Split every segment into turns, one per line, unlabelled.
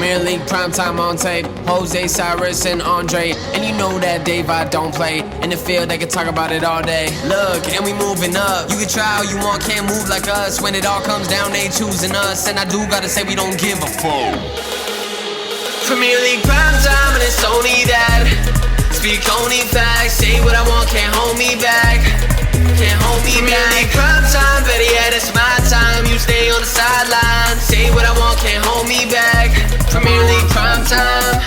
Premier League primetime on tape. Jose, Cyrus, and Andre. And you know that Daveye don't play. In the field, they can talk about it all day. Look, and we moving up. You can try all you want, can't move like us. When it all comes down, they choosing us. And I do gotta say, we don't give a fuck. Premier League primetime, and it's only that. Speak only facts. Say what I want, can't hold me back. Can't hold me back. Premier League primetime, better yet, it's my time. You stay on the sideline. Say what I want, can't hold me back. Premier League primetime.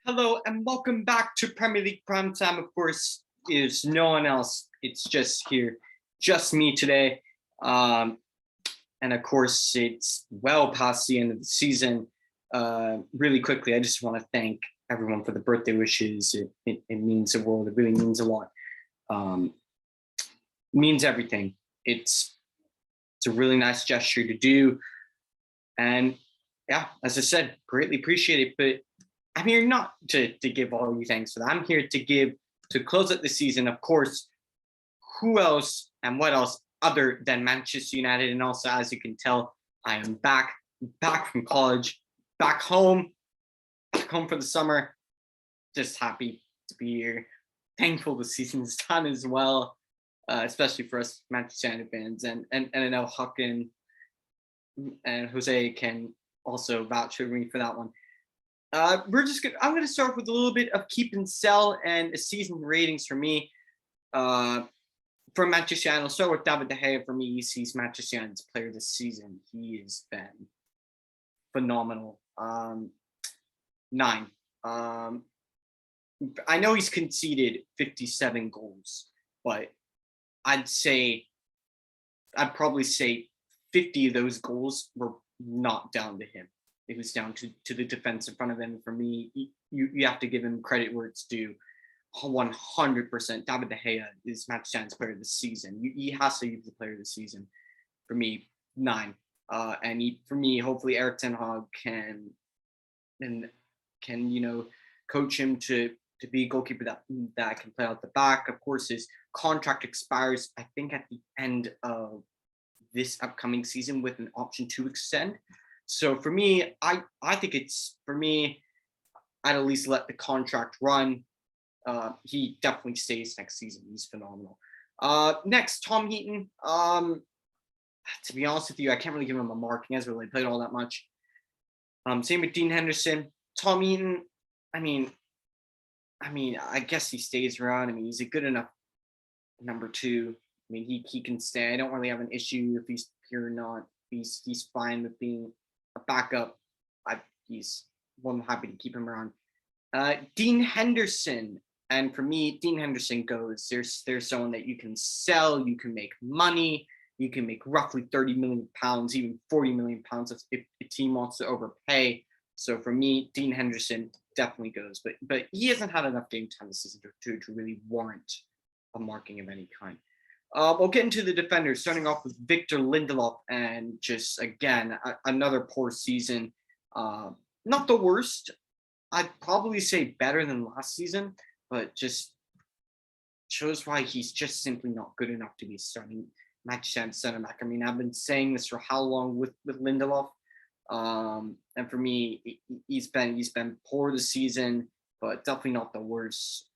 Hello and welcome back to Premier League primetime. Of course, is no one else. It's just me today. And of course, it's well past the end of the season. Really quickly, I just want to thank everyone for the birthday wishes. It means the world. It really means a lot. Means everything. It's a really nice gesture to do. And yeah, as I said, greatly appreciate it. But I'm here not to give all you thanks for that. I'm here to close out the season. Of course, who else and what else other than Manchester United? And also, as you can tell, I am back from college, back home for the summer. Just happy to be here. Thankful the season's done as well, especially for us Manchester United fans. And I know Huck and Jose can also vouch for me for that one. I'm gonna start with a little bit of keep and sell and season ratings for me. For Manchester United, I'll start with Daveye. For me, he's Manchester United's player this season. He has been phenomenal. 9. I know he's conceded 57 goals, but I'd probably say 50 of those goals were not down to him. It was down to the defense in front of him. For me, you have to give him credit where it's due. 100%. David De Gea is Manchester United's player this season. He has to be the player this season. For me, 9. For me, hopefully Erik Ten-Hag can coach him to be a goalkeeper that can play out the back. Of course, his contract expires, I think, at the end of this upcoming season with an option to extend. So for me, I think I'd at least let the contract run. He definitely stays next season. He's phenomenal. Next, Tom Heaton. To be honest with you, I can't really give him a mark. He hasn't really played all that much. Same with Dean Henderson. Tom Heaton, I mean, I guess he stays around. I mean, he's a good enough number 2. I mean, he can stay. I don't really have an issue if he's here or not. He's fine with being a backup. He's more than happy to keep him around. Dean Henderson. And for me, Dean Henderson goes, there's someone that you can sell, you can make money, you can make roughly 30 million pounds, even 40 million pounds if a team wants to overpay. So for me, Dean Henderson definitely goes, but he hasn't had enough game time this season to really warrant a marking of any kind. We'll get into the defenders, starting off with Victor Lindelof, and just again another poor season. Not the worst. I'd probably say better than last season, but just shows why he's just simply not good enough to be starting Manchester United center back. I mean, I've been saying this for how long with Lindelof, and for me, he's been poor this season, but definitely not the worst.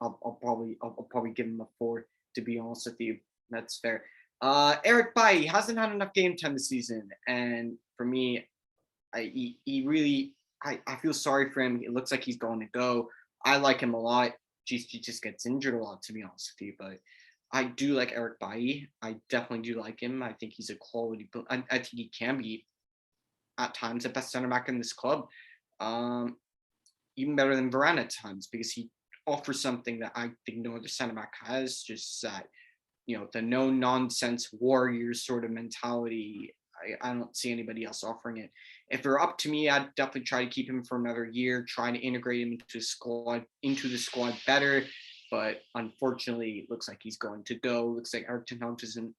I'll probably give him a 4, to be honest with you. That's fair. Eric Bailly hasn't had enough game time this season, and for me, I feel sorry for him. It looks like he's going to go. I like him a lot. He just gets injured a lot, to be honest with you. But I do like Eric Bailly. I definitely do like him. I think he's a quality. I think he can be, at times, the best center back in this club. Even better than Varan at times, because he offers something that I think no other center back has. Just that, the no nonsense warrior sort of mentality. I don't see anybody else offering it. If it were up to me, I'd definitely try to keep him for another year, trying to integrate him into the squad better. But unfortunately, it looks like he's going to go. Looks like Erik Ten-Hag doesn't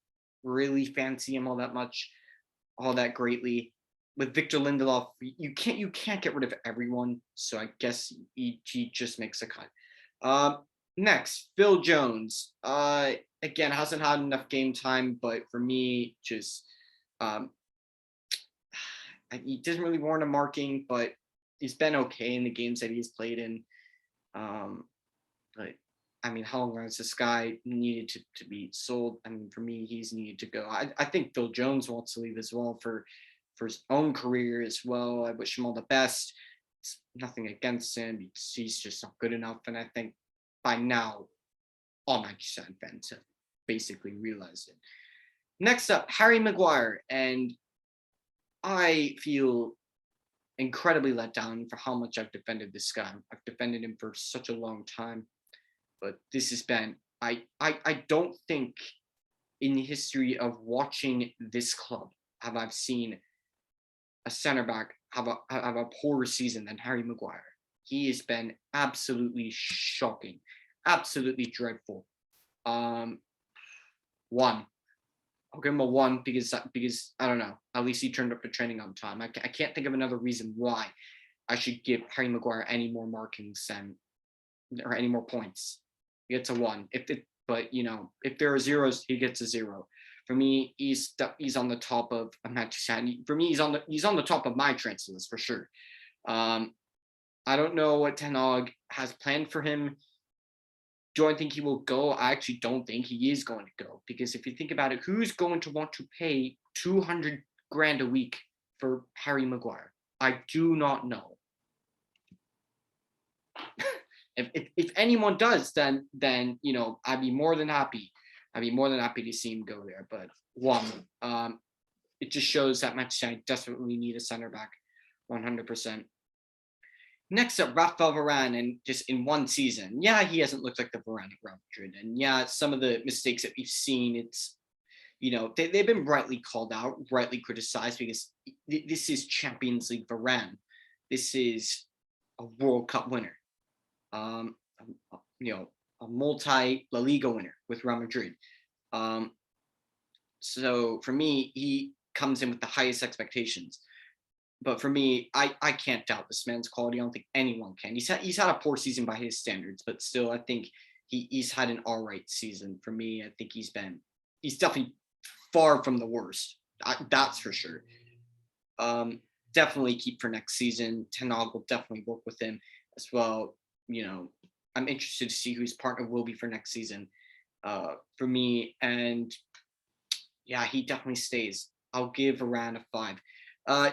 really fancy him all that greatly. With Victor Lindelof, you can't get rid of everyone, so I guess he just makes a cut. Next, Phil Jones. Again, hasn't had enough game time, but for me, just Um, he doesn't really warrant a marking, but he's been okay in the games that he's played in. But I mean, how long has this guy needed to be sold? I mean, for me, he's needed to go. I think Phil Jones wants to leave as well for his own career as well. I wish him all the best. It's nothing against him. He's just not good enough. And I think by now, all Manchester United fans have basically realized it. Next up, Harry Maguire. And I feel incredibly let down for how much I've defended this guy. I've defended him for such a long time. But this has been, I don't think in the history of watching this club have I seen a center back have a poorer season than Harry Maguire. He has been absolutely shocking, absolutely dreadful. One, I'll give him a 1 because I don't know. At least he turned up to training on time. I can't think of another reason why I should give Harry Maguire any more markings or any more points. He gets a 1. But if there are zeros, he gets a 0. For me, he's on the top of for me, he's on the top of my transfer list for sure. I don't know what Ten-Hag has planned for him. Do I think he will go? I actually don't think he is going to go, because if you think about it, who's going to want to pay 200 grand a week for Harry Maguire? I do not know. If anyone does, then I'd be more than happy. I'd be more than happy to see him go there. But it just shows that Manchester United desperately need a center back, 100%. Next up, Rafael Varan, and just in one season, he hasn't looked like the Varane at Real Madrid, and some of the mistakes that we've seen, it's they've been rightly called out, rightly criticized, because this is Champions League Varane, this is a World Cup winner, a multi La Liga winner with Real Madrid. So for me, he comes in with the highest expectations. But for me, I can't doubt this man's quality. I don't think anyone can. He's had a poor season by his standards, but still, I think he's had an all right season. For me, I think he's definitely far from the worst. That's for sure. Definitely keep for next season. Ten-Hag will definitely work with him as well. I'm interested to see who his partner will be for next season. For me, and he definitely stays. I'll give Varane a 5.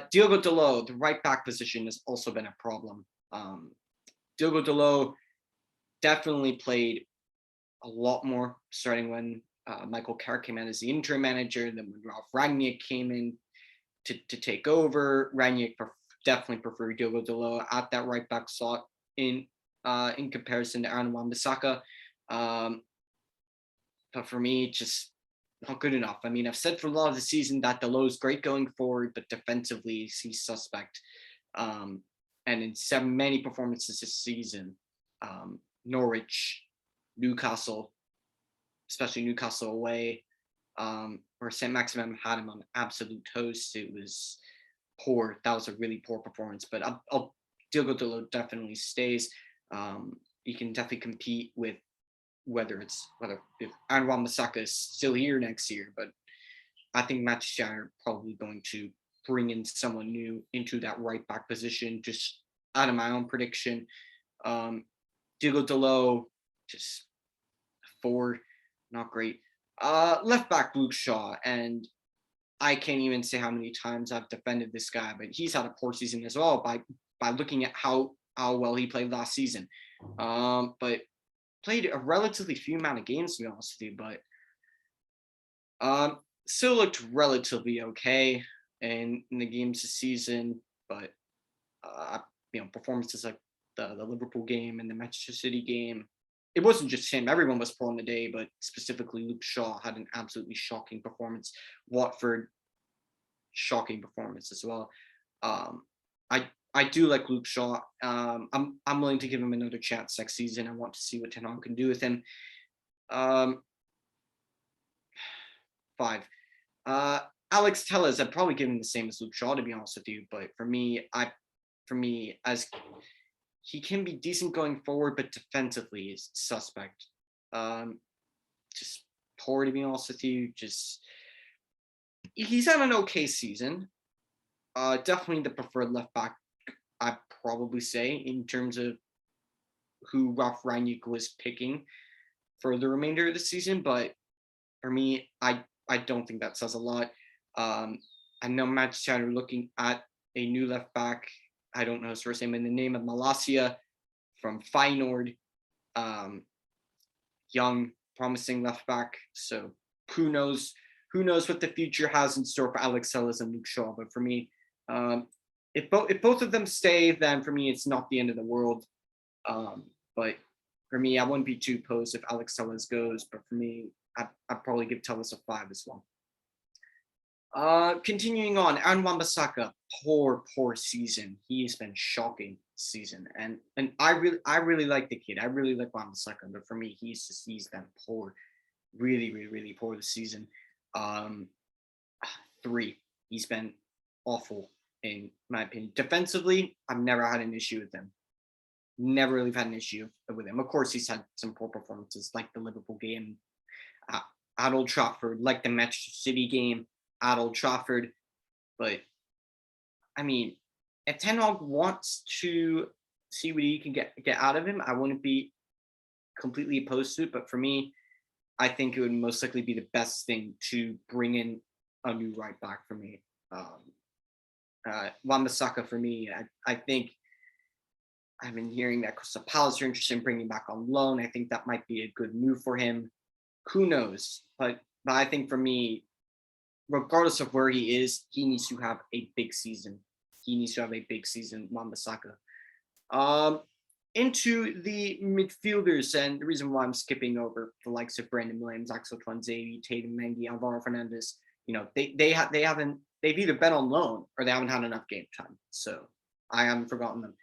Diogo Dalot, the right back position, has also been a problem. Diogo Dalot definitely played a lot more starting when Michael Carrick came in as the interim manager, then when Ralf Rangnick came in to take over. Rangnick definitely preferred Diogo Dalot at that right back slot in comparison to Aaron Wan-Bissaka. But for me, just not good enough. I mean, I've said for a lot of the season that Dalot's great going forward, but defensively he's suspect. And in many performances this season, Norwich, Newcastle, especially Newcastle away, where St. Maximin had him on absolute toast. It was poor. That was a really poor performance. But Diogo Dalot definitely stays. He can definitely compete with whether if Aaron Wan-Bissaka is still here next year, but I think Manchester United are probably going to bring in someone new into that right back position, just out of my own prediction. Diogo Dalot, just 4, not great. Left back Luke Shaw, and I can't even say how many times I've defended this guy, but he's had a poor season as well by looking at how well he played last season. But played a relatively few amount of games, to be honest with you, but still looked relatively okay in the games this season. But performances like the Liverpool game and the Manchester City game, it wasn't just him. Everyone was poor on the day, but specifically Luke Shaw had an absolutely shocking performance. Watford, shocking performance as well. I do like Luke Shaw. I'm willing to give him another chance next season. I want to see what Ten-Hag can do with him. 5. Alex Telles, I'd probably give him the same as Luke Shaw, to be honest with you. But for me, as he can be decent going forward, but defensively is suspect. Just poor, to be honest with you. Just he's had an okay season. Definitely the preferred left back, I'd probably say, in terms of who Ralf Rangnick was picking for the remainder of the season. But for me, I don't think that says a lot. I know Manchester United are looking at a new left back. I don't know his first name, in the name of Malacia from Feyenoord. Young, promising left back. So who knows? Who knows what the future has in store for Alex Telles and Luke Shaw? But for me, if both of them stay, then for me it's not the end of the world. But for me, I wouldn't be too opposed if Alex Telles goes. But for me, I'd probably give Telles a 5 as well. Continuing on, Aaron Wan-Bissaka, poor season. He has been shocking season, and I really like the kid. I really like Wan-Bissaka, but for me, he's been poor, really poor this season. 3. He's been awful in my opinion. Defensively, I've never had an issue with him. Never really had an issue with him. Of course, he's had some poor performances, like the Liverpool game at Old Trafford, like the Manchester City game at Old Trafford. But I mean, if Ten Hag wants to see what he can get out of him, I wouldn't be completely opposed to it. But for me, I think it would most likely be the best thing to bring in a new right back for me. Wan-Bissaka for me, I think I've been hearing that Crystal Palace are interested in bringing back on loan. I think that might be a good move for him. Who knows? But I think for me, regardless of where he is, he needs to have a big season. Wan-Bissaka. Into the midfielders, and the reason why I'm skipping over the likes of Brandon Williams, Axel Tuanzebe, Tatum Mendy, Alvaro Fernandez, they've either been on loan or they haven't had enough game time. So I haven't forgotten them.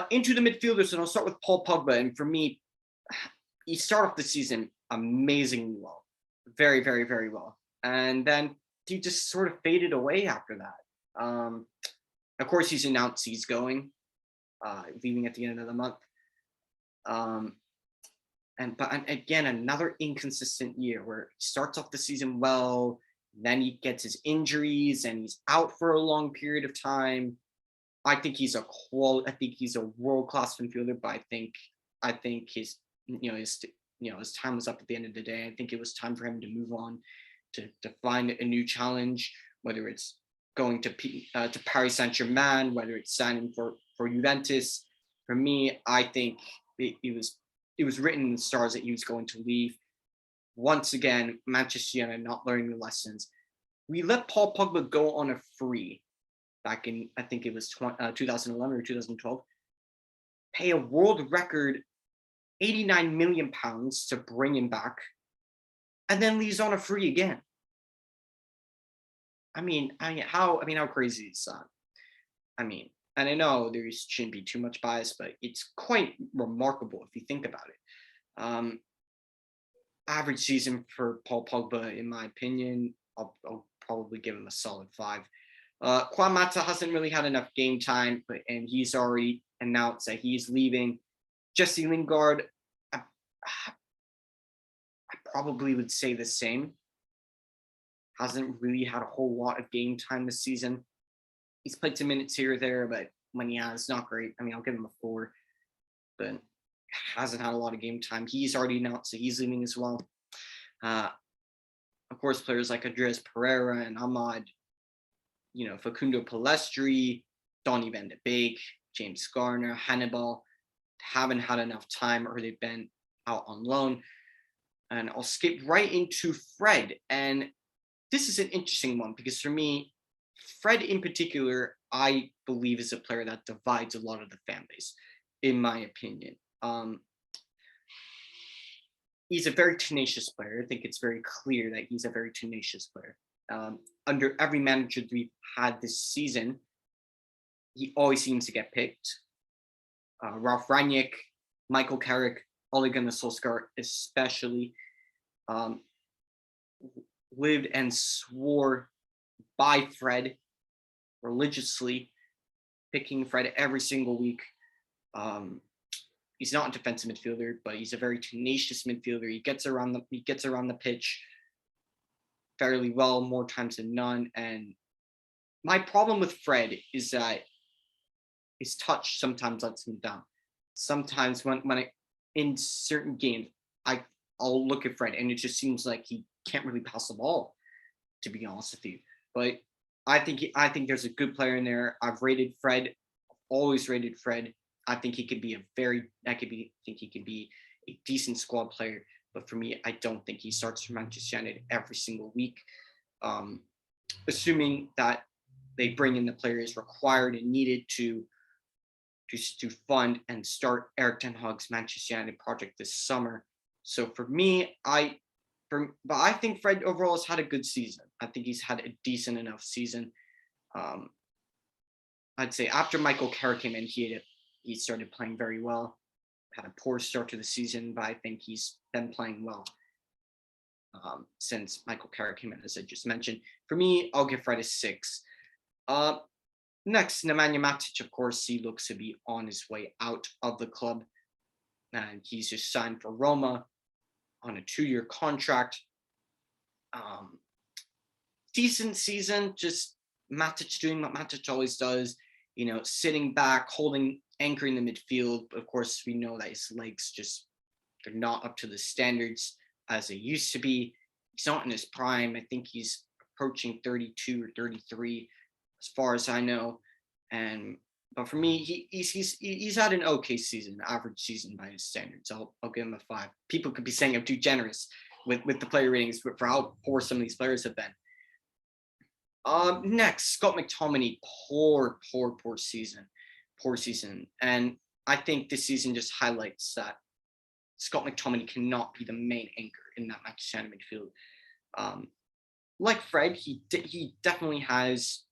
Into the midfielders, and I'll start with Paul Pogba. And for me, he started off the season amazingly well, very, very, very well, and then he just sort of faded away after that. Of course, he's announced he's going, leaving at the end of the month. But again, another inconsistent year where he starts off the season well, then he gets his injuries and he's out for a long period of time. I think he's a world-class midfielder, but I think his time was up at the end of the day. I think it was time for him to move on, to find a new challenge, whether it's going to Paris Saint-Germain, whether it's signing for Juventus. For me, I think it was written in the stars that he was going to leave. Once again, Manchester United not learning the lessons. We let Paul Pogba go on a free back in, I think it was 2011 or 2012, pay a world record £89 million to bring him back, and then leaves on a free again. How crazy is that? And I know there shouldn't be too much bias, but it's quite remarkable if you think about it. Average season for Paul Pogba, in my opinion, I'll probably give him a solid 5. Juan Mata hasn't really had enough game time, and he's already announced that he's leaving. Jesse Lingard, I probably would say the same. Hasn't really had a whole lot of game time this season. He's played some minutes here or there, but when he has, not great. I'll give him a 4, but hasn't had a lot of game time. He's already announced that he's leaving as well. Of course, players like Andreas Pereira and Ahmad, Facundo Palestri, Donny van de Beek, James Garner, Hannibal, haven't had enough time, or they've been out on loan. And I'll skip right into Fred. And this is an interesting one because for me, Fred in particular, I believe is a player that divides a lot of the fan base, in my opinion. He's a very tenacious player. I think it's very clear that he's a very tenacious player. Under every manager that we've had this season, he always seems to get picked. Ralf Rangnick, Michael Carrick, Ole Gunnar Solskjaer especially, lived and swore by Fred religiously, picking Fred every single week. He's not a defensive midfielder, but he's a very tenacious midfielder. He gets around the pitch fairly well more times than none. And my problem with Fred is that his touch sometimes lets him down. Sometimes in certain games, I'll look at Fred and it just seems like he can't really pass the ball, to be honest with you. But I think there's a good player in there. I've rated Fred, always rated Fred. I think he could be a decent squad player. But for me, I don't think he starts for Manchester United every single week. Assuming that they bring in the players required and needed to fund and start Erik Ten-Hag's Manchester United project this summer. So for me, but I think Fred overall has had a good season. I think he's had a decent enough season. I'd say after Michael Carrick came in, he started playing very well. Had a poor start to the season, but I think he's been playing well since Michael Carrick came in, as I just mentioned. For me, I'll give Fred a 6. Next, Nemanja Matic, of course, he looks to be on his way out of the club. And he's just signed for Roma on a 2-year contract. Decent season, just Matic doing what Matic always does, sitting back, anchoring the midfield. But of course, we know that his legs they're not up to the standards as they used to be. He's not in his prime. I think he's approaching 32 or 33, as far as I know. But for me, he's had an okay season, average season by his standards. I'll give him a 5. People could be saying I'm too generous with the player ratings for how poor some of these players have been. Next, Scott McTominay, poor season. And I think this season just highlights that Scott McTominay cannot be the main anchor in that Manchester United midfield. Like Fred, he definitely has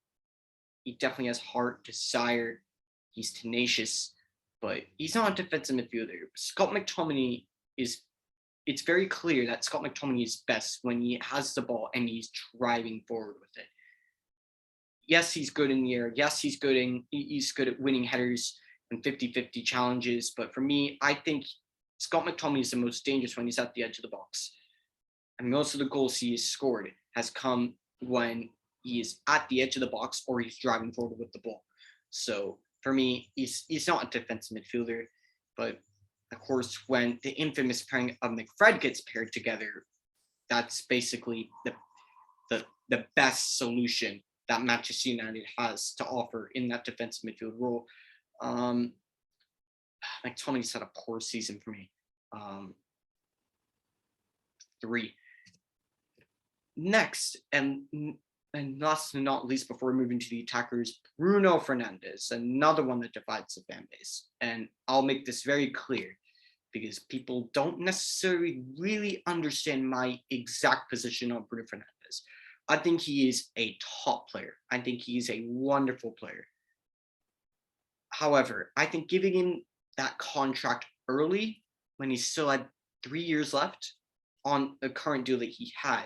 heart, desire. He's tenacious, but he's not a defensive midfielder. Scott McTominay it's very clear that Scott McTominay is best when he has the ball and he's driving forward with it. Yes, he's good in the air. Yes, he's good at winning headers and 50-50 challenges. But for me, I think Scott McTominay is the most dangerous when he's at the edge of the box. And most of the goals he has scored has come when he is at the edge of the box or he's driving forward with the ball. So for me, he's not a defensive midfielder. But of course, when the infamous pairing of McFred gets paired together, that's basically the best solution that Manchester United has to offer in that defensive midfield role. McTominay's had a poor season for me. 3. Next, and last but not least, before moving to the attackers, Bruno Fernandez, another one that divides the fan base. And I'll make this very clear because people don't necessarily really understand my exact position on Bruno Fernandez. I think he is a top player. I think he is a wonderful player. However, I think giving him that contract early when he still had 3 years left on the current deal that he had,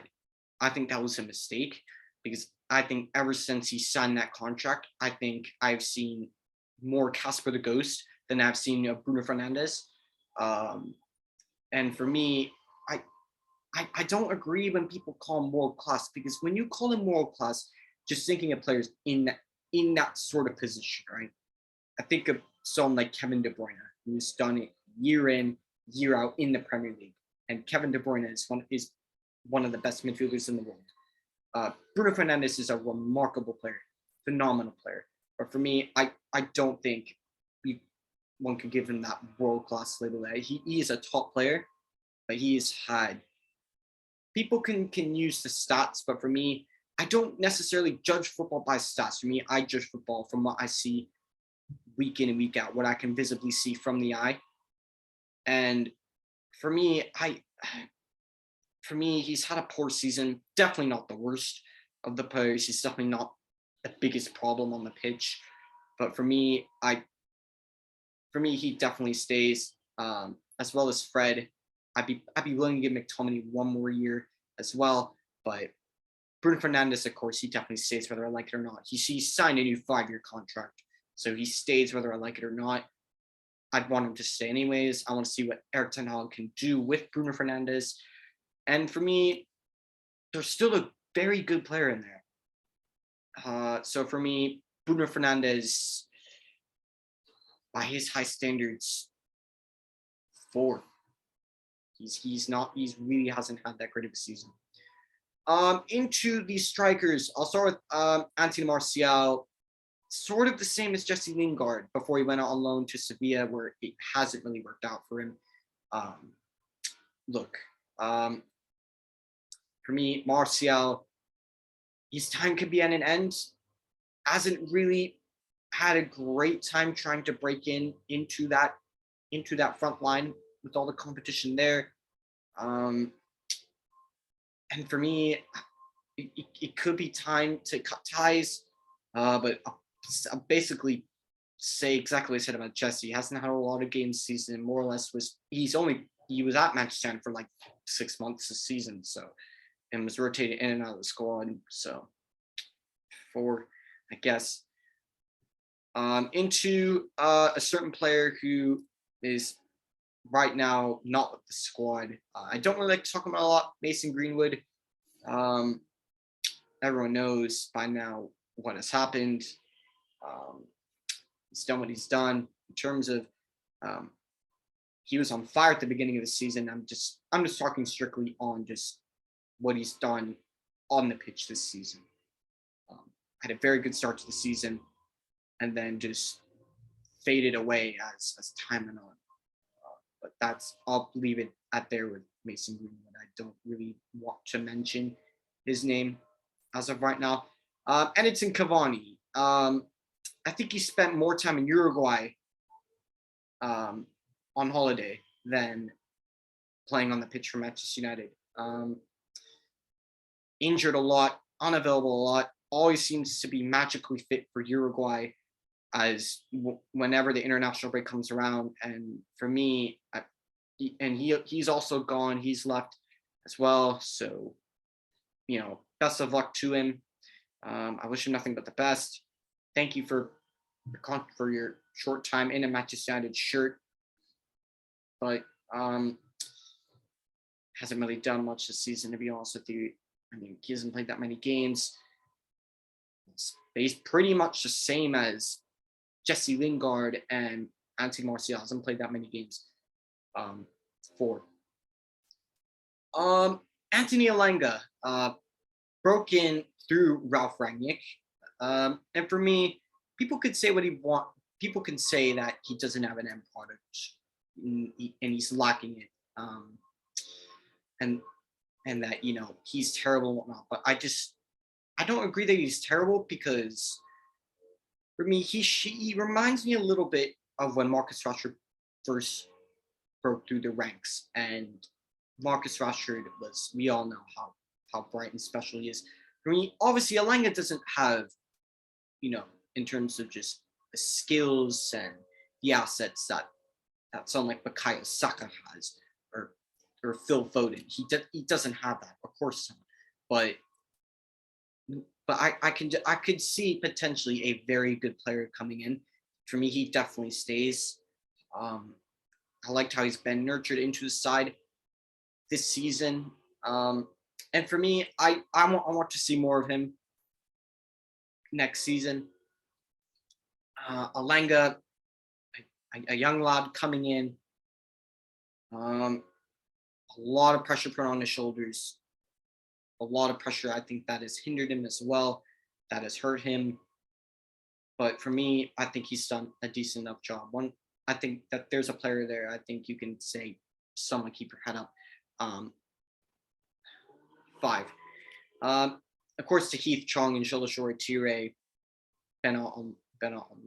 I think that was a mistake because I think ever since he signed that contract, I think I've seen more Casper the Ghost than I've seen Bruno Fernandez. And for me, I don't agree when people call him world class because when you call him world class, just thinking of players in that sort of position, right? I think of someone like Kevin De Bruyne, who's done it year in, year out in the Premier League. And Kevin De Bruyne is one of the best midfielders in the world. Bruno Fernandez is a remarkable player, phenomenal player. But for me, I don't think one could give him that world-class label. He is a top player, but he has had... People can use the stats, but for me, I don't necessarily judge football by stats. For me, I judge football from what I see week in and week out, what I can visibly see from the eye. And for me, he's had a poor season. Definitely not the worst of the players. He's definitely not the biggest problem on the pitch. But for me, he definitely stays. As well as Fred, I'd be willing to give McTominay 1 more year as well. But Bruno Fernandez, of course, he definitely stays whether I like it or not. He signed a new 5-year contract, so he stays whether I like it or not. I'd want him to stay anyways. I want to see what Erik Ten-Hag can do with Bruno Fernandez. And for me, there's still a very good player in there. So for me, Bruno Fernandez, by his high standards, 4th. He's really hasn't had that great of a season. Into the strikers, I'll start with Anthony Martial. Sort of the same as Jesse Lingard before he went out on loan to Sevilla, where it hasn't really worked out for him. For me, Martial, his time could be at an end. Hasn't really had a great time trying to break into that front line with all the competition there. And for me, it could be time to cut ties. But I'll basically say exactly what I said about Jesse. He hasn't had a lot of games this season. More or less he was at Manchester United for like 6 months this season, so, and was rotated in and out of the squad. So 4, I guess. Into a certain player who is right now not with the squad. I don't really like talking about a lot. Mason Greenwood. Everyone knows by now what has happened. He's done what he's done in terms of he was on fire at the beginning of the season. I'm just talking strictly on just what he's done on the pitch this season. Had a very good start to the season, and then just faded away as time went on. But I'll leave it at there with Mason Greenwood. I don't really want to mention his name as of right now. Edinson Cavani. I think he spent more time in Uruguay on holiday than playing on the pitch for Manchester United. Injured a lot, unavailable a lot, always seems to be magically fit for Uruguay as whenever the international break comes around. And for me, he's also gone, he's left as well. So, best of luck to him. I wish him nothing but the best. Thank you for your short time in a Manchester United shirt, but hasn't really done much this season, to be honest with you. I mean, he hasn't played that many games. He's pretty much the same as Jesse Lingard and Anthony Martial. Hasn't played that many games. 4. Anthony Elanga broke in through Ralf Rangnick. And for me, people could say what he want. People can say that he doesn't have an end product and he's lacking it. And that, he's terrible and whatnot. But I don't agree that he's terrible, because for me, he reminds me a little bit of when Marcus Rashford first broke through the ranks. And Marcus Rashford we all know how bright and special he is. For me, obviously, Elanga doesn't have, in terms of just the skills and the assets that someone like Bukayo Saka has, or Phil Foden. He doesn't have that, of course not. But I could see potentially a very good player coming in. For me, he definitely stays. I liked how he's been nurtured into his side this season. And for me, I want to see more of him next season. Elanga, a young lad coming in. A lot of pressure put on his shoulders. A lot of pressure, I think, that has hindered him as well, that has hurt him. But for me, I think he's done a decent enough job. I think that there's a player there. I think you can say, someone keep your head up. 5. Of course, to Heath Chong and Shola Tire been on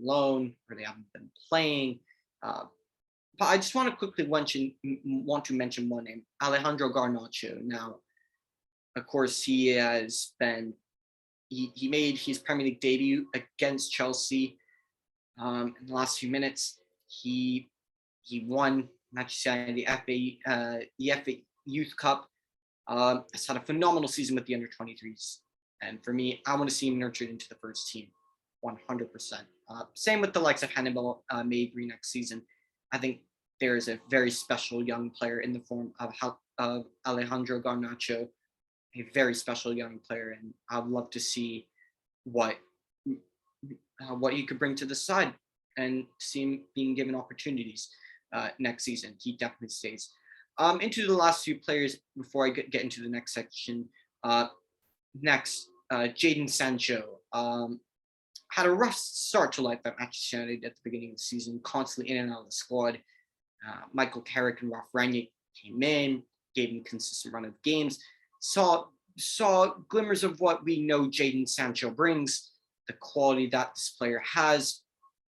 loan, or they haven't been playing. But I just want to quickly mention one name, Alejandro Garnacho. Now, of course, he has been he made his Premier League debut against Chelsea in the last few minutes. He won Manchester United the FA Youth Cup. Has had a phenomenal season with the under-23s, and for me, I want to see him nurtured into the first team, 100%. Same with the likes of Hannibal Mabry next season. I think there is a very special young player in the form of Alejandro Garnacho. a very special young player, and I'd love to see what he could bring to the side and see him being given opportunities next season. He definitely stays. Into the last few players before I get into the next section. Next, Jadon Sancho. Had a rough start to life at Manchester United at the beginning of the season, constantly in and out of the squad. Michael Carrick and Rafael Varan came in, gave him a consistent run of games, saw glimmers of what we know Jadon Sancho brings, the quality that this player has.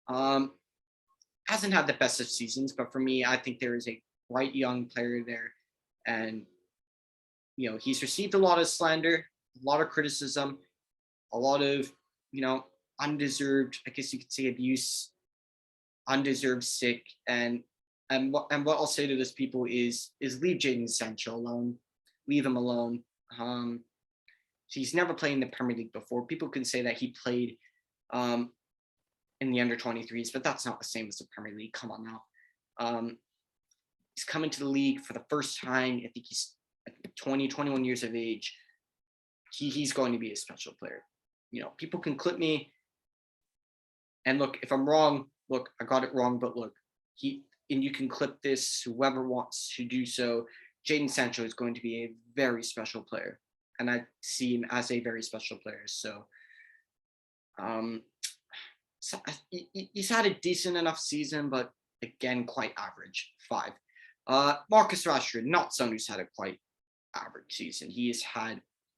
Hasn't had the best of seasons, but for me, I think there is a bright young player there. And, he's received a lot of slander, a lot of criticism, a lot of, undeserved, I guess you could say, abuse, undeserved sick. And what I'll say to those people is leave Jadon Sancho alone. Leave him alone. He's never played in the Premier League before. People can say that he played in the under-23s, but that's not the same as the Premier League. Come on now. He's coming to the league for the first time. I think he's 20, 21 years of age. He's going to be a special player. People can clip me. And look, if I'm wrong, look, I got it wrong, but look, and you can clip this, whoever wants to do so. Jadon Sancho is going to be a very special player, and I see him as a very special player. So, he's had a decent enough season, but again, quite average. 5. Marcus Rashford, not someone who's had a quite average season.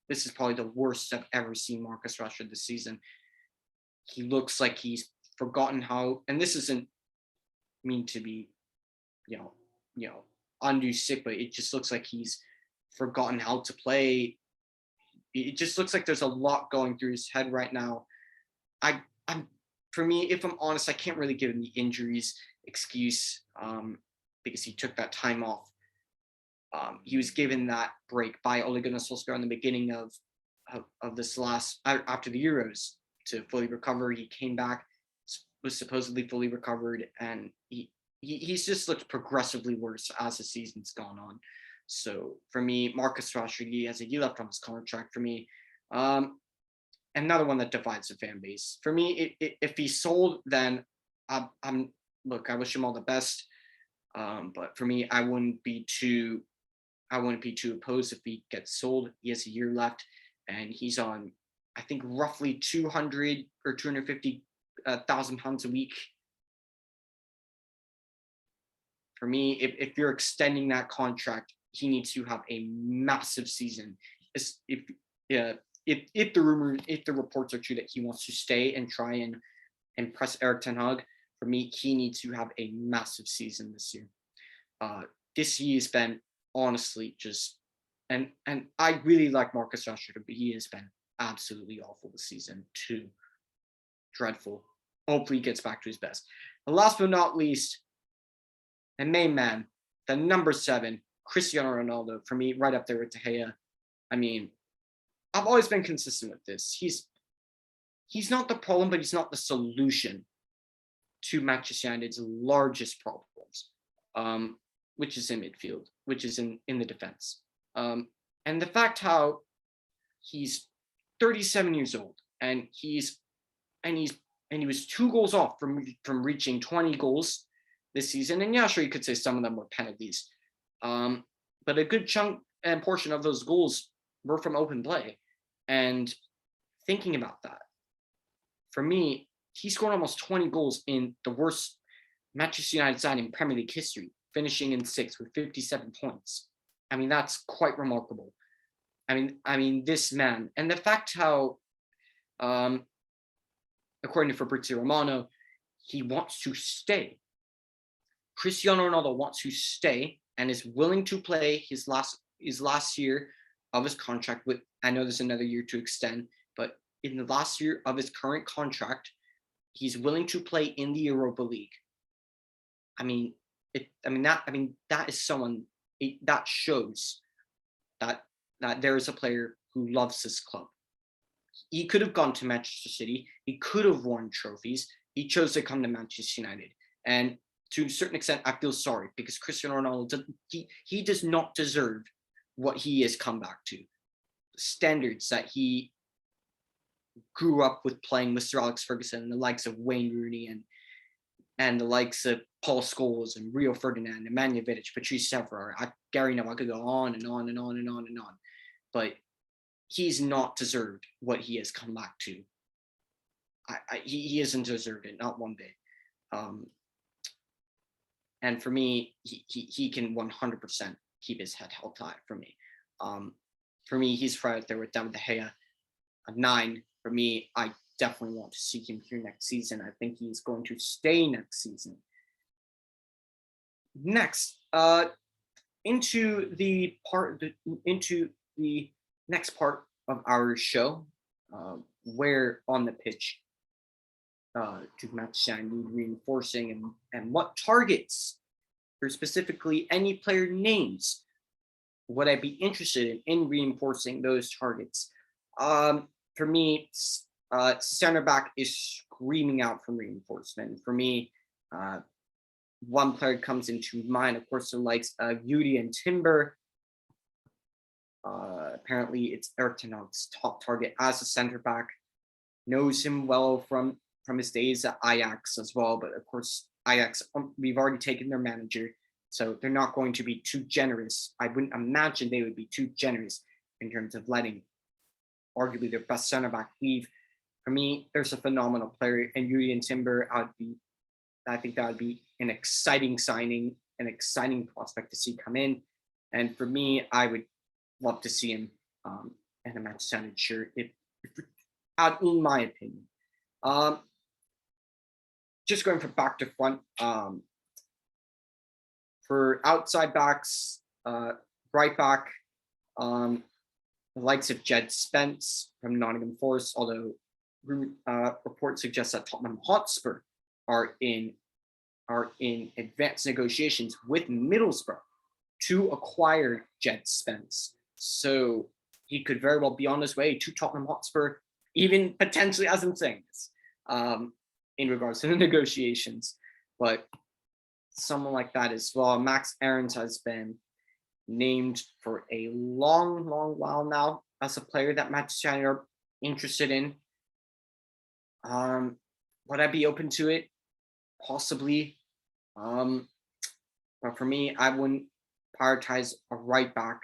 This is probably the worst I've ever seen Marcus Rashford this season. He looks like he's forgotten how, and this isn't mean to be, undue sick, but it just looks like he's forgotten how to play. It just looks like there's a lot going through his head right now. For me, if I'm honest, I can't really give him the injuries excuse because he took that time off. He was given that break by Ole Gunnar Solskjaer in the beginning of this after the Euros to fully recover. He came back, was supposedly fully recovered, and he's just looked progressively worse as the season's gone on. So for me, Marcus Rashford, he has a year left on his contract. For me, another one that divides the fan base. For me, if he's sold, then I wish him all the best. But for me, I wouldn't be too opposed if he gets sold. He has a year left, and he's on, I think, roughly 200 or 250,000 pounds a week. For me, if you're extending that contract, he needs to have a massive season. If the reports are true that he wants to stay and try and impress Erik Ten-Hag, for me, he needs to have a massive season this year. This year has been honestly just, and I really like Marcus Rashford, but he has been absolutely awful this season too. Dreadful. Hopefully he gets back to his best. And last but not least, the main man, the number 7, Cristiano Ronaldo, for me, right up there with De Gea. I mean, I've always been consistent with this. He's not the problem, but he's not the solution to Manchester United's largest problems, which is in midfield, which is in the defense. And the fact how he's 37 years old and he was 2 goals off from reaching 20 goals this season. And yeah, sure, you could say some of them were penalties. But a good chunk and portion of those goals were from open play. And thinking about that, for me, he scored almost 20 goals in the worst Manchester United side in Premier League history, finishing in 6th with 57 points. I mean, that's quite remarkable. I mean, this man, and the fact how, according to Fabrizio Romano, he wants to stay. Cristiano Ronaldo wants to stay and is willing to play his last year of his contract with, I know there's another year to extend, but in the last year of his current contract, he's willing to play in the Europa League. That is someone that shows that there is a player who loves this club. He could have gone to Manchester City. He could have won trophies. He chose to come to Manchester United. And to a certain extent, I feel sorry because Cristiano Ronaldo, he does not deserve what he has come back to. standards that he grew up with playing with Sir Alex Ferguson and the likes of Wayne Rooney and the likes of Paul Scholes and Rio Ferdinand, Nemanja Vidic, Patrice Evra, Gary Neville. I could go on and on and on and on and on. But he's not deserved what he has come back to. He isn't deserved it, not one bit. And for me, he can 100% keep his head held high for me. For me, he's right there with David De Gea, a 9. For me, I definitely want to see him here next season. I think he's going to stay next season. Next, into the next part of our show, where on the pitch do Manchester United need reinforcing, and what targets, or specifically any player names, would I be interested in reinforcing those targets? For me, center back is screaming out for reinforcement. For me, one player comes into mind, of course, the likes of Yuri and Timber. Apparently, it's Erik Ten-Hag's top target as a center back. Knows him well from his days at Ajax as well. But of course, Ajax, we've already taken their manager, so they're not going to be too generous. I wouldn't imagine they would be too generous in terms of letting arguably their best center back leave. For me, there's a phenomenal player in Yuri and Timber. I think that would be an exciting signing, an exciting prospect to see come in. And for me, I would love to see him in a Manchester United shirt, in my opinion. Just going from back to front, for outside backs, right back, the likes of Jed Spence from Nottingham Forest, although reports suggest that Tottenham Hotspur are in advanced negotiations with Middlesbrough to acquire Jed Spence. So he could very well be on his way to Tottenham Hotspur, even potentially, as I'm saying this, in regards to the negotiations. But someone like that as well. Max Aarons has been named for a long while now as a player that Manchester United are interested in. Would I be open to it? Possibly. But for me, I wouldn't prioritize a right back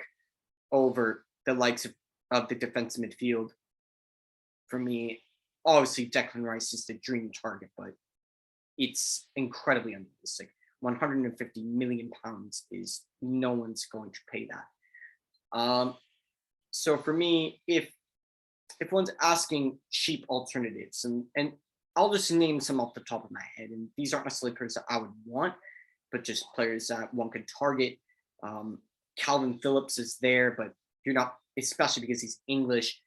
over the likes of the defensive midfield. For me, obviously Declan Rice is the dream target, but it's incredibly unrealistic. 150 million pounds is no one's going to pay that. So for me, if one's asking cheap alternatives, and I'll just name some off the top of my head, and these aren't necessarily players that I would want, but just players that one could target. Calvin Phillips is there, but you're not, especially because he's English.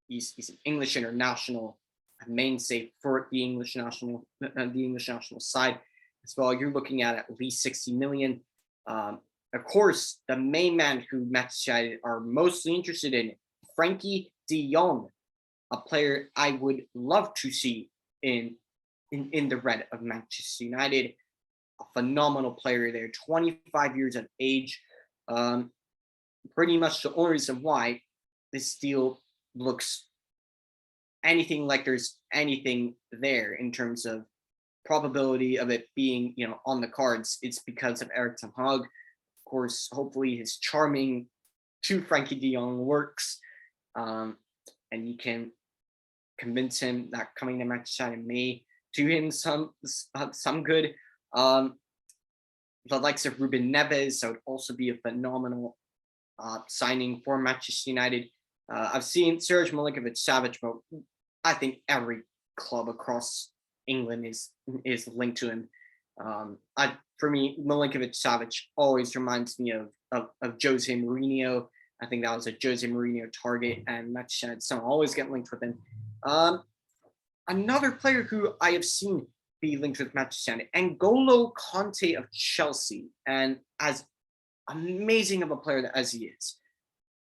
He's an English international, a mainstay for the English national side as well. You're looking at least 60 million. Of course, the main man who Manchester United are mostly interested in, Frankie de Jong, a player I would love to see in the red of Manchester United. A phenomenal player there, 25 years of age. Pretty much the only reason why this deal looks anything like there's anything there in terms of probability of it being, on the cards, it's because of Erik Ten-Hag. Of course, hopefully his charming to Frankie de Jong works, and you can convince him that coming to Manchester United may do him some good. The likes of Ruben Neves, that would also be a phenomenal signing for Manchester United. I've seen Serge Milinkovic-Savic, but I think every club across England is linked to him. For me, Milinkovic-Savic always reminds me of Jose Mourinho. I think that was a Jose Mourinho target, and Manchester United somehow always get linked with him. Another player who I have seen be linked with Manchester United, N'Golo Kante of Chelsea, and as amazing of a player as he is,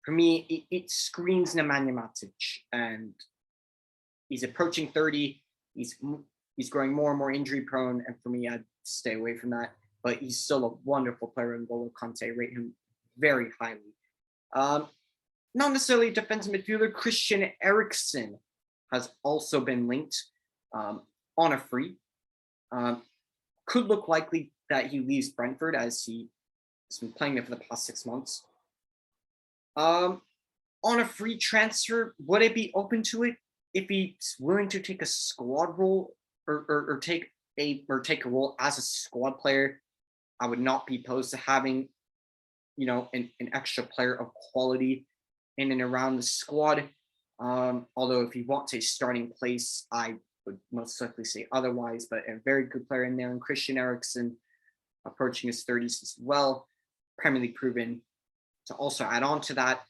for me, it screams Nemanja Matic, and he's approaching 30. He's growing more and more injury prone, and for me, I'd stay away from that. But he's still a wonderful player. N'Golo Kante, rate him very highly. not necessarily a defensive midfielder. Christian Eriksen has also been linked on a free. Could look likely that he leaves Brentford, as he has been playing there for the past 6 months. On a free transfer, would I be open to it if he's willing to take a squad role or take a role as a squad player? I would not be opposed to having, an extra player of quality in and around the squad. Although if he wants a starting place, I would most likely say otherwise, but a very good player in there. And Christian Eriksen, approaching his 30s as well, Premier League proven, to also add on to that.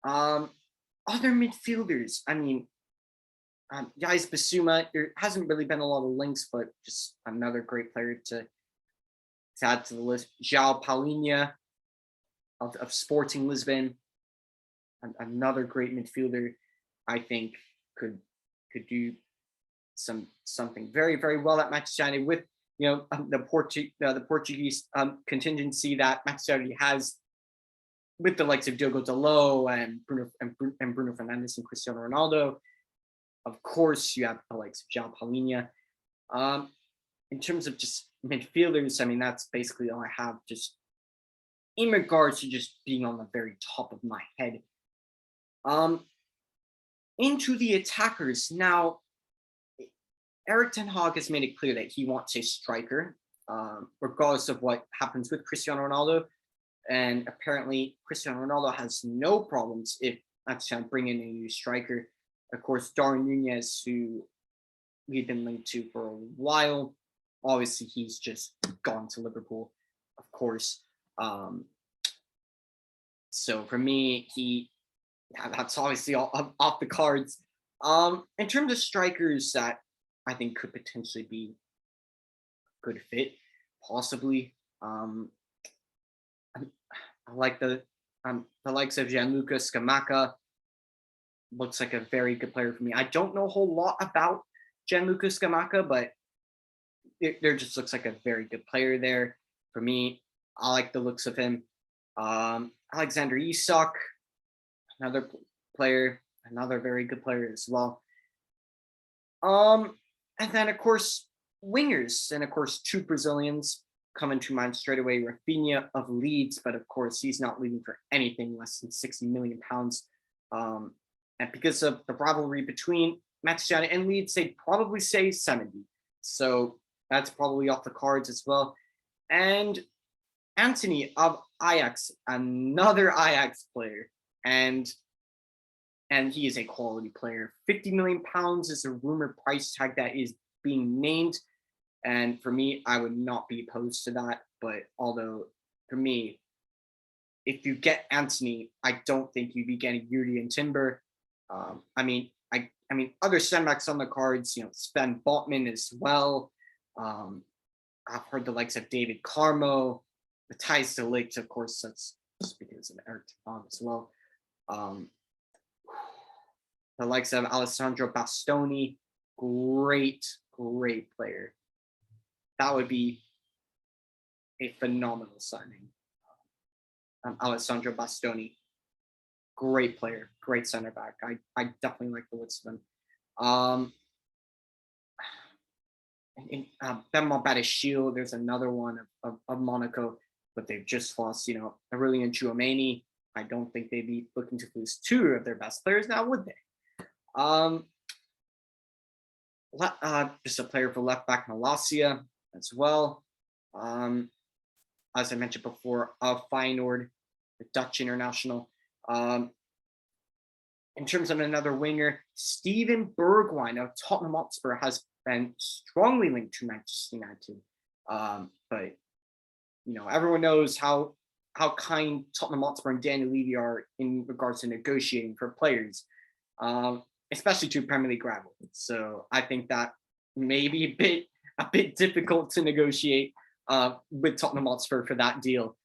Other midfielders, Yais Basuma, there hasn't really been a lot of links, but just another great player to add to the list. João Palhinha of Sporting Lisbon, another great midfielder, I think could do something very, very well at Manchester United with the Portuguese contingency that Manchester United has with the likes of Diogo Dalot and Bruno Fernandez and Cristiano Ronaldo. Of course, you have the likes of João Palhinha. In terms of just midfielders, that's basically all I have, just in regards to just being on the very top of my head. Into the attackers. Now, Erik Ten-Hag has made it clear that he wants a striker, regardless of what happens with Cristiano Ronaldo. And apparently, Cristiano Ronaldo has no problems if Manchester bring in a new striker. Of course, Darwin Núñez, who we've been linked to for a while, obviously he's just gone to Liverpool, of course. So for me, that's obviously all off the cards. In terms of strikers that I think could potentially be a good fit, possibly. I like the likes of Gianluca Scamacca. Looks like a very good player for me. I don't know a whole lot about Gianluca Scamacca, but there just looks like a very good player there for me. I like the looks of him. Alexander Isak, another player, another very good player as well. And then of course wingers, and of course 2 Brazilians coming to mind straight away. Rafinha of Leeds, but of course he's not leaving for anything less than £60 million. And because of the rivalry between Manchester United and Leeds, they'd probably say 70. So that's probably off the cards as well. And Anthony of Ajax, another Ajax player, and he is a quality player. £50 million is a rumored price tag that is being named. And for me, I would not be opposed to that. But although for me, if you get Anthony, I don't think you'd be getting Yuri and Timber. Other center backs on the cards, Sven Botman as well. I've heard the likes of David Carmo, Matthijs de Ligt, of course, that's just because of Erik Ten-Hag as well. The likes of Alessandro Bastoni, great player. That would be a phenomenal signing. Alessandro Bastoni, great player, great center back. I definitely like the looks of him. Benoit Badiashile, there's another one of Monaco, but they've just lost, Aurelien Tchouameni. I don't think they'd be looking to lose 2 of their best players now, would they? Just a player for left back Malacia as well. As I mentioned before, of Feyenoord, the Dutch international. In terms of another winger, Steven Bergwijn of Tottenham Hotspur has been strongly linked to Manchester United. But everyone knows how kind Tottenham Hotspur and Daniel Levy are in regards to negotiating for players, especially to Premier League rivals. So I think that may be a bit difficult to negotiate with Tottenham Hotspur for that deal,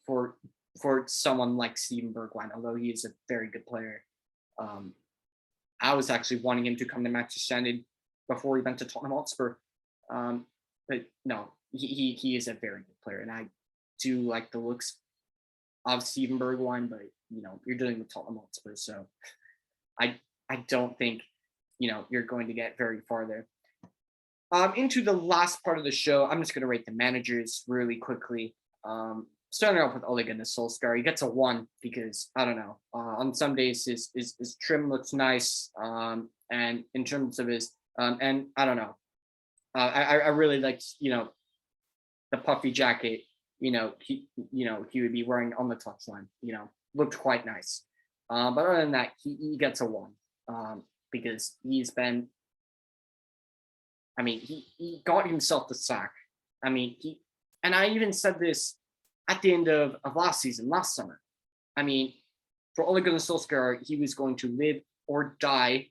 for someone like Steven Bergwijn, although he is a very good player. I was actually wanting him to come to Manchester United before he went to Tottenham Hotspur. But no, he is a very good player, and I do like the looks of Steven Bergwijn, but you're dealing with Tottenham Hotspur, so I don't think you're going to get very far there. Into the last part of the show, I'm just going to rate the managers really quickly. Starting off with Ole Gunnar Solskjaer, he gets a 1 because I don't know. On some days his trim looks nice, and in terms of his and I don't know. I really liked the puffy jacket. He would be wearing on the touchline. Looked quite nice. But other than that, he gets a 1 because he's been. I mean, he got himself the sack. I mean, and I even said this at the end of last summer. I mean, for Ole Gunnar Solskjaer, he was going to live or die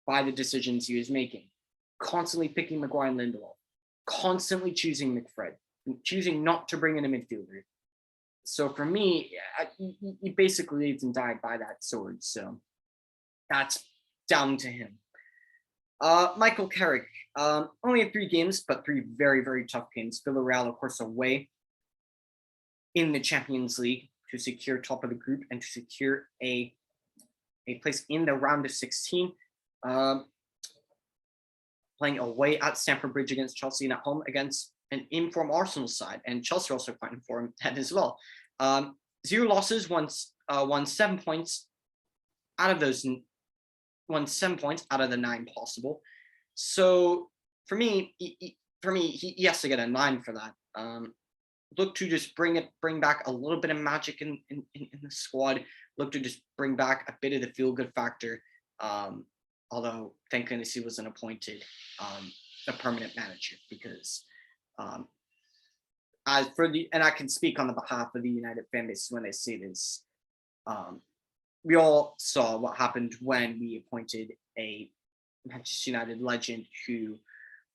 by the decisions he was making. Constantly picking Maguire and Lindelof, constantly choosing McFred, choosing not to bring in a midfielder. So for me, he basically lived and died by that sword. So that's down to him. Michael Carrick, only had 3 games, but 3 very, very tough games. Villarreal, of course, away in the Champions League to secure top of the group and to secure a place in the round of 16. Playing away at Stamford Bridge against Chelsea and at home against an informed Arsenal side, and Chelsea also quite informed as well. 0 losses, won 7 points out of those. Won 7 points out of the 9 possible. So for me, he has to get a 9 for that. Look to just bring back a little bit of magic in the squad. Look to just bring back a bit of the feel good factor. Although thank goodness he wasn't appointed a permanent manager, because as for and I can speak on the behalf of the United fan base when I say this. We all saw what happened when we appointed a Manchester United legend who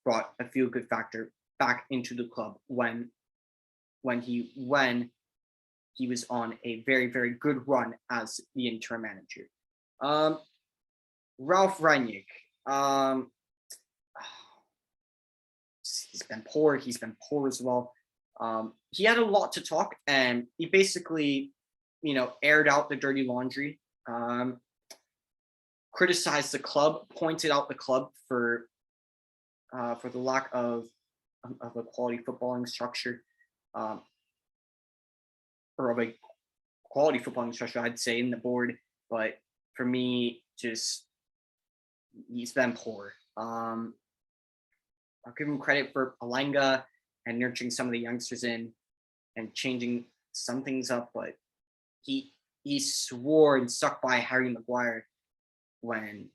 brought a feel-good factor back into the club when he was on a very, very good run as the interim manager. Ralf Rangnick, he's been poor. He's been poor as well. He had a lot to talk, and he basically aired out the dirty laundry, criticized the club, pointed out the club for the lack of a quality footballing structure, or of a quality footballing structure, I'd say, in the board. But for me, just he's been poor. I'll give him credit for Alenga and nurturing some of the youngsters in and changing some things up, but he swore and stuck by Harry Maguire when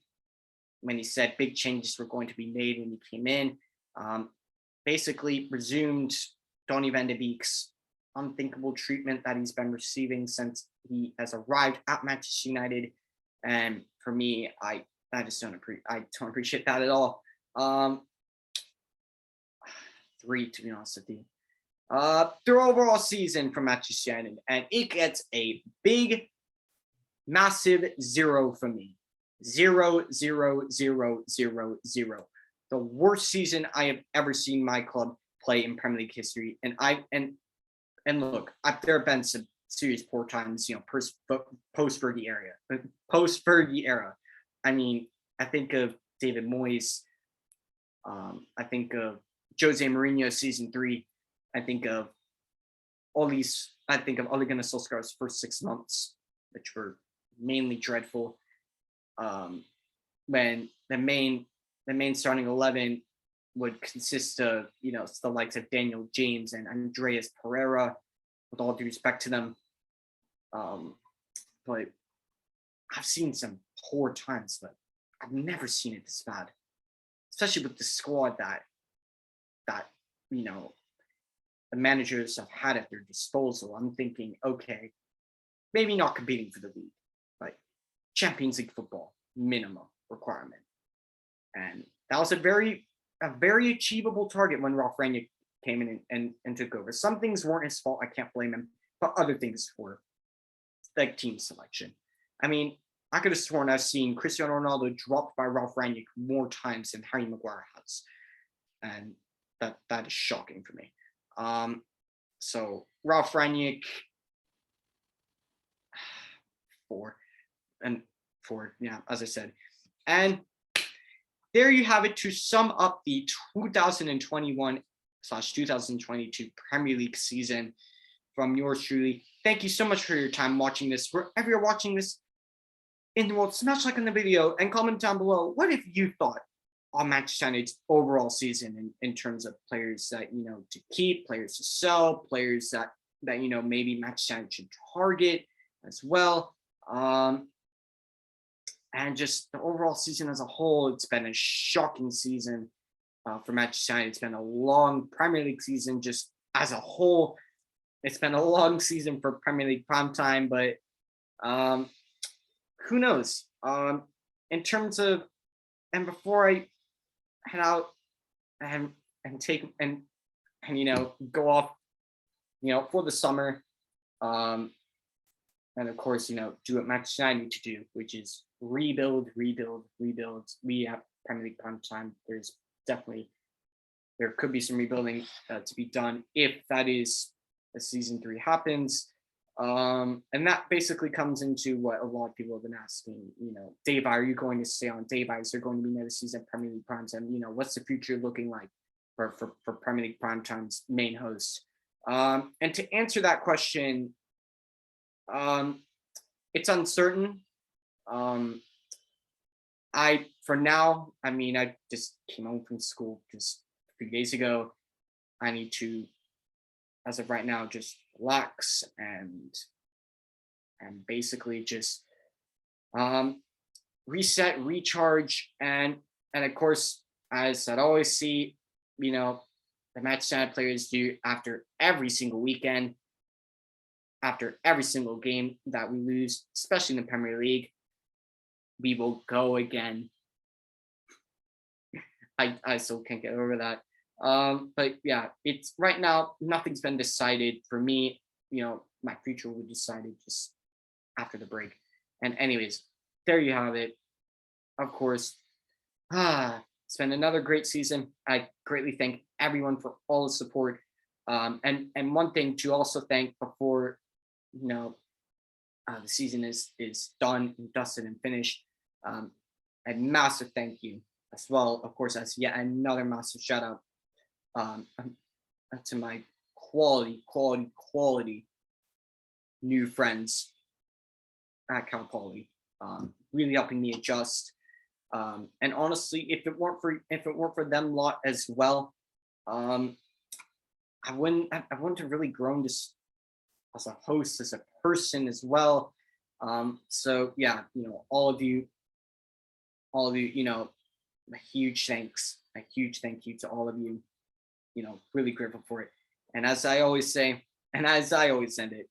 he said big changes were going to be made when he came in. Basically resumed Donny van de Beek's unthinkable treatment that he's been receiving since he has arrived at Manchester United. And for me, I just don't appreciate that at all. 3, to be honest with you. Their overall season for Manchester United, and it gets a big, massive 0 from me. 0, 0, 0, 0, 0. The worst season I have ever seen my club play in Premier League history. And look, there have been some serious poor times, post Fergie era. I mean, I think of David Moyes. I think of Jose Mourinho season 3. I think of Ole Gunnar Solskjaer's first 6 months, which were mainly dreadful. When the main starting 11 would consist of the likes of Daniel James and Andreas Pereira, with all due respect to them. But I've seen some poor times, but I've never seen it this bad, especially with the squad that the managers have had at their disposal. I'm thinking, okay, maybe not competing for the league, but Champions League football minimum requirement, and that was a very achievable target when Ralf Rangnick came in and took over. Some things weren't his fault, I can't blame him, but other things were, like team selection. I mean, I could have sworn I've seen Cristiano Ronaldo dropped by Ralf Rangnick more times than Harry Maguire has, and that is shocking for me. So Ralf Rangnick, as I said. And there you have it to sum up the 2021/2022 Premier League season from yours truly. Thank you so much for your time watching this. Wherever you're watching this in the world, smash like on the video and comment down below. What if you thought on Manchester United's overall season in terms of players that, to keep, players to sell, players that maybe Manchester United should target as well. And just the overall season as a whole, it's been a shocking season for Manchester United. It's been a long Premier League season just as a whole. It's been a long season for Premier League primetime, but who knows? In terms of, and before I head out and take and go off, for the summer, and of course, do what Manchester United need to do, which is rebuild. We have Premier League prime time. There could be some rebuilding to be done if that is a season 3 happens. And that basically comes into what a lot of people have been asking, Daveye, are you going to stay on? Daveye, is there going to be another season of Premier League prime time? What's the future looking like for Premier League prime time's main host? And to answer that question, it's uncertain. I just came home from school just a few days ago. I need to, as of right now, just relax and basically just reset, recharge, and of course, as I'd always see, the Manchester United players do after every single weekend, after every single game that we lose, especially in the Premier League, we will go again. I still can't get over that. But yeah, it's right now, nothing's been decided for me. My future will be decided just after the break. And anyways, there you have it. Of course, it's been another great season. I greatly thank everyone for all the support. And one thing to also thank before, the season is done and dusted and finished. A massive thank you as well, of course, as yet another massive shout out to my quality new friends at Cal Poly, really helping me adjust. And honestly, if it weren't for them lot as well, I wouldn't have really grown just as a host, as a person as well. So yeah, all of you, a huge thank you to all of you. Really grateful for it. And as I always say, and as I always end it,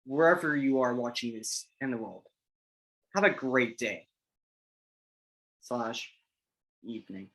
wherever you are watching this in the world, have a great day / evening.